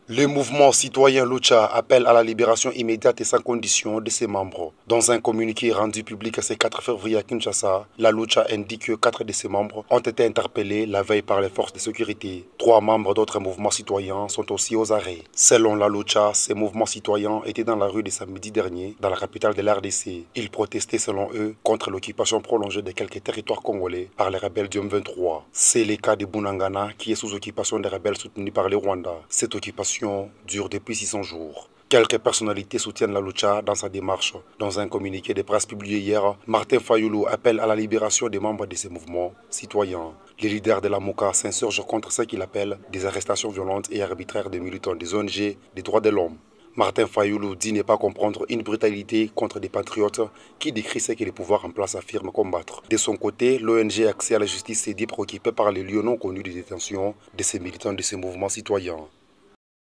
Le mouvement citoyen Lucha appelle à la libération immédiate et sans condition de ses membres. Dans un communiqué rendu public ce 4 février à Kinshasa, la Lucha indique que 4 de ses membres ont été interpellés la veille par les forces de sécurité. 3 membres d'autres mouvements citoyens sont aussi aux arrêts. Selon la Lucha, ces mouvements citoyens étaient dans la rue de samedi dernier, dans la capitale de l'RDC. Ils protestaient selon eux contre l'occupation prolongée de quelques territoires congolais par les rebelles du M23. C'est le cas de Bunagana qui est sous occupation des rebelles soutenus par le Rwanda. Cette occupation dure depuis 600 jours. Quelques personnalités soutiennent la Lucha dans sa démarche. Dans un communiqué de presse publié hier, Martin Fayulu appelle à la libération des membres de ces mouvements citoyens. Les leaders de la MOCA s'insurgent contre ce qu'il appelle des arrestations violentes et arbitraires de militants des ONG des droits de l'homme. Martin Fayulu dit ne pas comprendre une brutalité contre des patriotes qui décrit ce que les pouvoirs en place affirment combattre. De son côté, l'ONG Accès à la justice s'est dit préoccupée par les lieux non connus de détention de ces militants de ces mouvements citoyens.